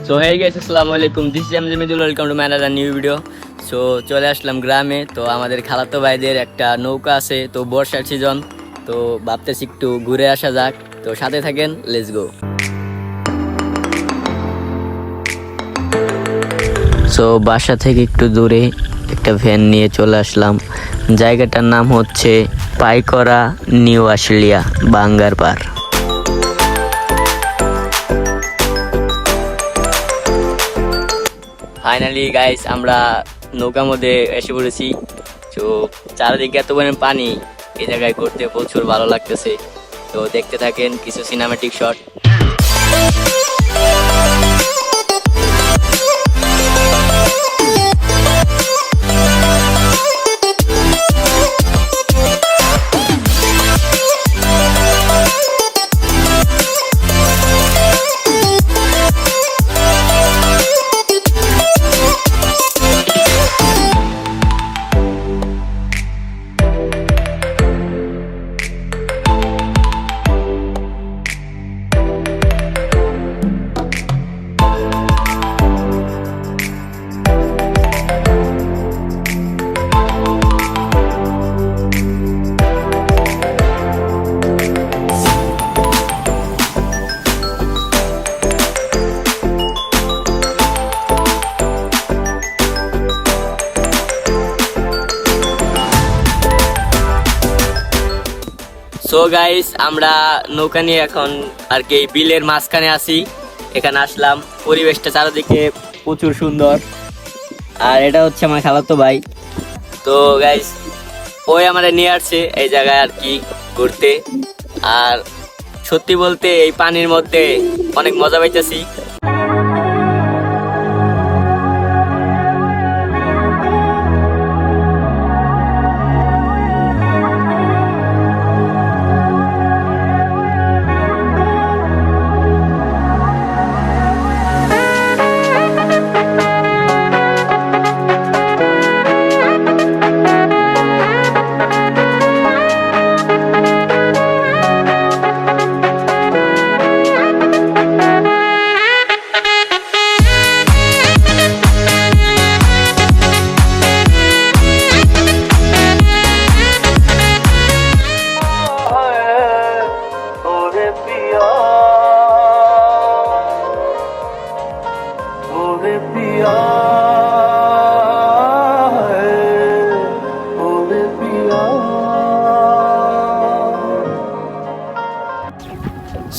So hey guys, আসসালামু আলাইকুম। This is Amjidul, welcome to my another new video. So চলে আসলাম গ্রামে। তো আমাদের খালাতো ভাইদের একটা নৌকা আছে, তো বর্ষার সিজন, তো ভাবতেছি একটু ঘুরে আসা যাক। তো সাথে থাকেন, লেটস গো। সো বাসা থেকে একটু দূরে একটা ভ্যান নিয়ে চলে আসলাম। জায়গাটার নাম হচ্ছে Paikra, new Ashulia, Bangarpar. Finally guys, আমরা নৌকার মধ্যে এসে পড়েছি। তো চারিদিকে এত পরিমাণ পানি, এই জায়গায় ঘুরতে প্রচুর ভালো লাগতেছে। তো দেখতে থাকেন কিছু সিনেম্যাটিক শট। সো গাইস, আমরা নৌকা নিয়ে এখন আর কি বিলের মাঝখানে আছি। এখানে আসলাম, পরিবেশটা চারিদিকে প্রচুর সুন্দর। আর এটা হচ্ছে আমার খালাতো ভাই। তো গাইস, ওই আমাদের নিয়ে আসছে এই জায়গায় আর কি ঘুরতে। আর সত্যি বলতে এই পানির মধ্যে অনেক মজা পাইতেছি।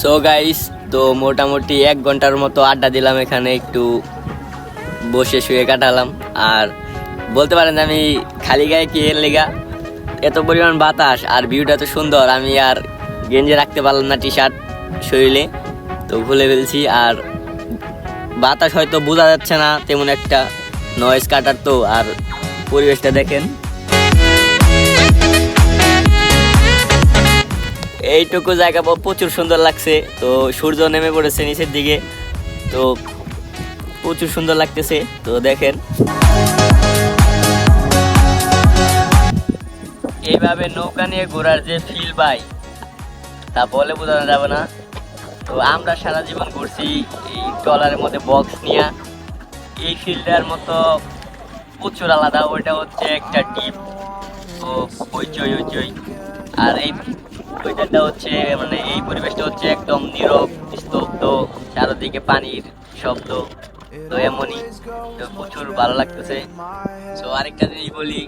সো গাইস, তো মোটামুটি 1 ঘন্টার মতো আড্ডা দিলাম এখানে, একটু বসে শুয়ে কাটালাম। আর বলতে পারেন আমি খালি গায়ে কি এর লেগা, এত পরিমাণ বাতাস আর ভিউটা তো সুন্দর, আমি আর গেঞ্জি রাখতে পারলাম না টি শার্ট শরীরে, তো ভুলে ফেলছি। আর বাতাস হয়তো বোঝা যাচ্ছে না তেমন একটা, নয়েজ কাটার তো। আর পরিবেশটা দেখেন, এইটুকু জায়গা প্রচুর সুন্দর লাগছে। তো সূর্য নেমে পড়েছে নিচের দিকে, তো প্রচুর সুন্দর লাগতেছে। তো দেখেন, এইভাবে নৌকা নিয়ে ঘোরার যে ফিল ভাই, তা বলে বোঝানো যাবে না। তো আমরা সারা জীবন ঘুরছি এই ট্রলারের মধ্যে বক্স নিয়ে, এই ফিল্ডের মতো প্রচুর আলাদা। ওইটা হচ্ছে একটা ডিপ, ও হইচই হইচই। আর এই ওয়েদারটা হচ্ছে, মানে এই পরিবেশটা হচ্ছে একদম নীরব, স্তব্ধ, চারদিকে পানির শব্দ। তো এমনই, তো প্রচুর ভালো লাগতেছে। তো আরেকটা জিনিস বলি,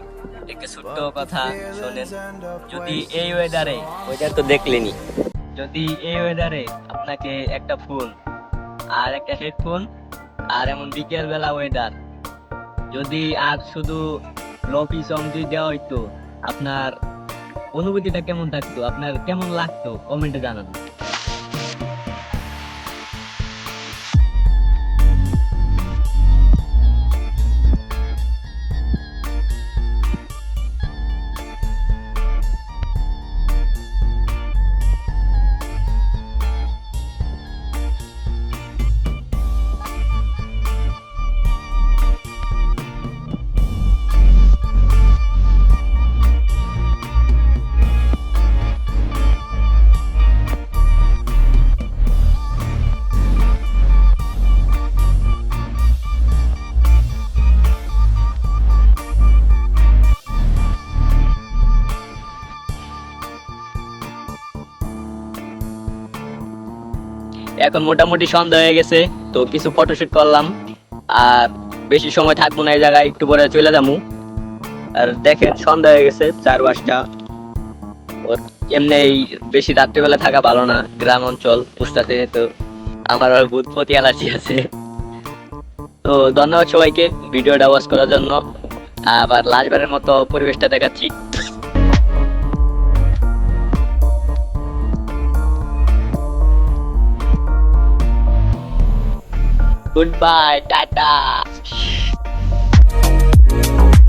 একটা ছোট্ট কথা শোনেন। যদি এই ওয়েদারে, ওয়েদার তো দেখলেনি, যদি এই ওয়েদারে আপনাকে একটা ফোন আর একটা হেডফোন আর এমন বিকেল বেলা ওয়েদার, যদি আর শুধু লফি সং যদি দেওয়া হইতো, আপনার অনুভূতিটা কেমন থাকতো, আপনার কেমন লাগতো, কমেন্টে জানান। এখন মোটামুটি সন্ধ্যা হয়ে গেছে, তো কিছু ফটোশুট করলাম। আর বেশি সময় থাকবো না এই জায়গায়, একটু পরে চলে যাবো। আর দেখেন সন্ধ্যা হয়ে গেছে 4-5টা। ওর এমনি বেশি রাত্রিবেলা থাকা ভালো না, গ্রাম অঞ্চল পুস্তাতে তো আমার ভূত প্রতি অ্যালার্জি আছে। তো ধন্যবাদ সবাইকে ভিডিওটা ওয়াচ করার জন্য। আবার লাস্টবারের মতো পরিবেশটা দেখাচ্ছি। Good bye, tata.